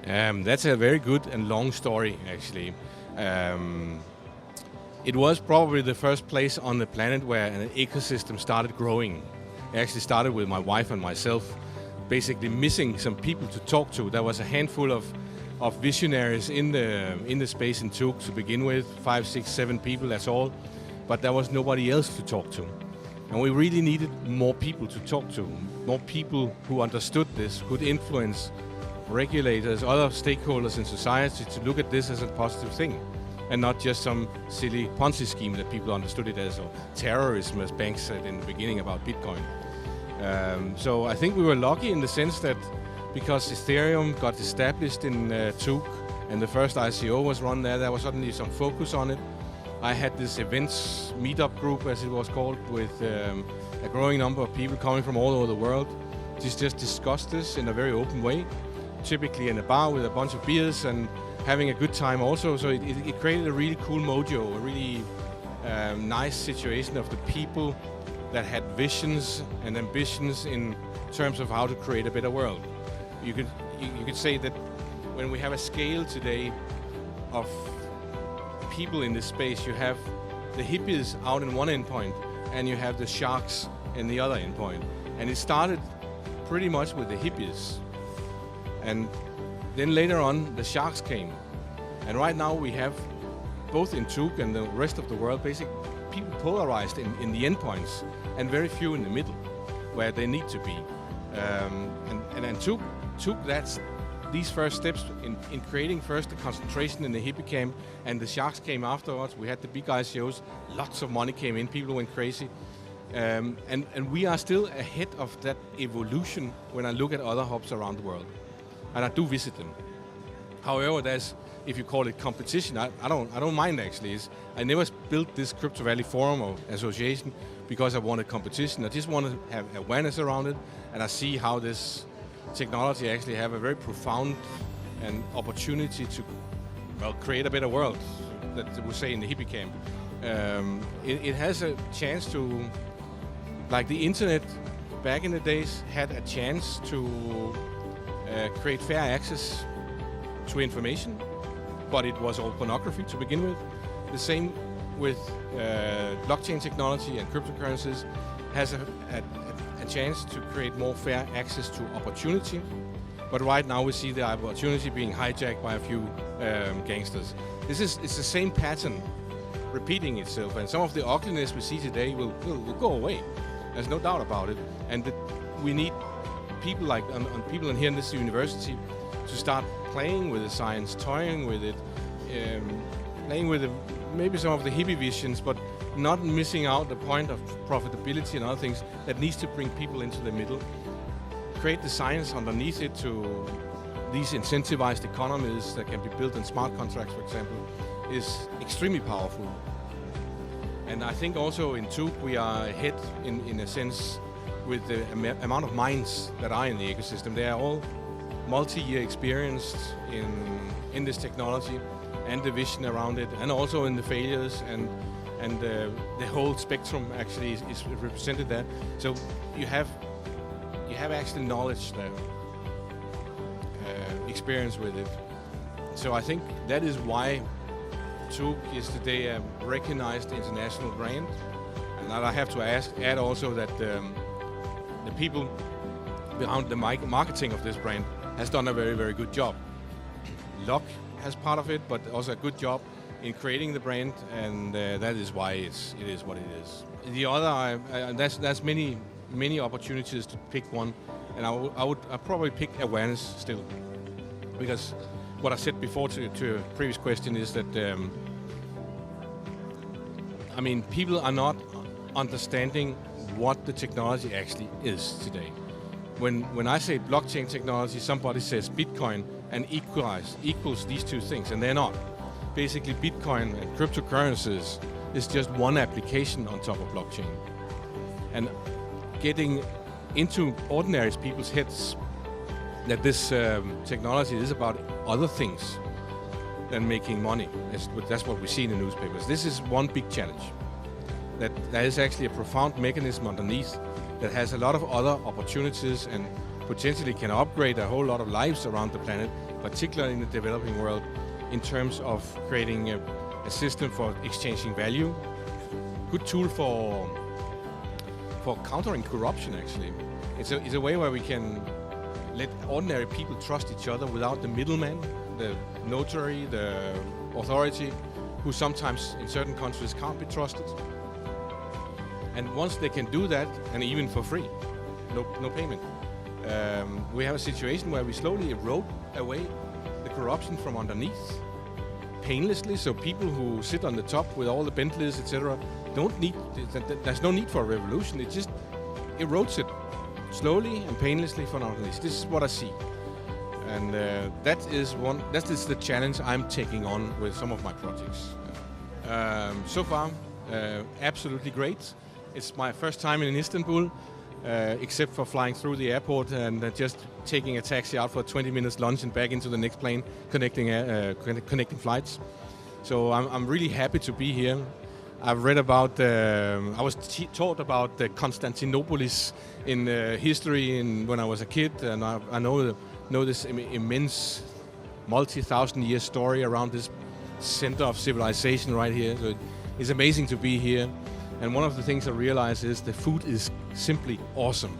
That's a very good and long story, actually. Um, it was probably the first place on the planet where an ecosystem started growing. It actually started with my wife and myself, basically missing some people to talk to. There was a handful of visionaries in the space in Zug to begin with, 5, 6, 7 people, that's all. But there was nobody else to talk to. And we really needed more people to talk to, more people who understood this, could influence regulators, other stakeholders in society to look at this as a positive thing and not just some silly Ponzi scheme that people understood it as, or terrorism, as banks said in the beginning about Bitcoin. So I think we were lucky in the sense that because Ethereum got established in Zug and the first ICO was run there was suddenly some focus on it. I had this events meetup group, as it was called, with a growing number of people coming from all over the world to just discuss this in a very open way, typically in a bar with a bunch of beers and having a good time also. So it created a really cool mojo, a really nice situation of the people that had visions and ambitions in terms of how to create a better world. You could say that when we have a scale today of people in this space, you have the hippies out in one endpoint and you have the sharks in the other endpoint. And it started pretty much with the hippies. And then later on, the sharks came. And right now we have, both in Zug and the rest of the world, basically people polarized in the endpoints and very few in the middle, where they need to be. And Zug took these first steps in creating first the concentration in the hippie camp, and the sharks came afterwards. We had the big ICOs, lots of money came in, people went crazy. And we are still ahead of that evolution when I look at other hubs around the world. And I do visit them. However, there's, if you call it competition, I don't mind actually. I never built this Crypto Valley forum or association because I wanted competition. I just wanted to have awareness around it, and I see how this technology actually have a very profound and opportunity to, well, create a better world, that we say in the hippie camp. It has a chance to, like the internet back in the days had a chance to create fair access to information, but it was all pornography to begin with. The same with blockchain technology and cryptocurrencies has a chance to create more fair access to opportunity. But right now we see the opportunity being hijacked by a few gangsters. It's the same pattern repeating itself, and some of the ugliness we see today will go away. There's no doubt about it. And we need people like people here in this university to start playing with the science, toying with it, playing with maybe some of the hippie visions, but not missing out the point of profitability and other things that needs to bring people into the middle. Create the science underneath it to these incentivized economies that can be built in smart contracts, for example, is extremely powerful. And I think also in Zug we are ahead in a sense with the amount of minds that are in the ecosystem. They are all multi-year experienced in this technology and the vision around it, and also in the failures, and the whole spectrum actually is represented there. So you have actually knowledge there, experience with it. So I think that is why Zug is today a recognized international brand. And I have to add also that the people behind the marketing of this brand has done a very, very good job. Luck has part of it, but also a good job in creating the brand, and that is why it is what it is. The other, there's many opportunities to pick one, and I'd probably pick awareness still, because what I said before to a previous question is that I mean, people are not understanding what the technology actually is today. When I say blockchain technology, somebody says Bitcoin and equals these two things, and they're not. Basically, Bitcoin and cryptocurrencies is just one application on top of blockchain. And getting into ordinary people's heads that this technology is about other things than making money. That's what we see in the newspapers. This is one big challenge. That there is actually a profound mechanism underneath that has a lot of other opportunities and potentially can upgrade a whole lot of lives around the planet particularly in the developing world, in terms of creating a system for exchanging value. Good tool for countering corruption, actually. It's a way where we can let ordinary people trust each other without the middleman, the notary, the authority, who sometimes in certain countries can't be trusted. And once they can do that, and even for free, no payment, we have a situation where we slowly erode away the corruption from underneath, painlessly. So people who sit on the top with all the Bentleys, etc., there's no need for a revolution. It just erodes it slowly and painlessly from underneath. This is what I see. And that is the challenge I'm taking on with some of my projects. So far, absolutely great. It's my first time in Istanbul, except for flying through the airport and just taking a taxi out for a 20 minutes lunch and back into the next plane, connecting flights. So I'm really happy to be here. I've read about, I was taught about the Constantinopolis in history when I was a kid, and I know this immense multi-thousand-year story around this center of civilization right here. So it's amazing to be here. And one of the things I realize is the food is simply awesome.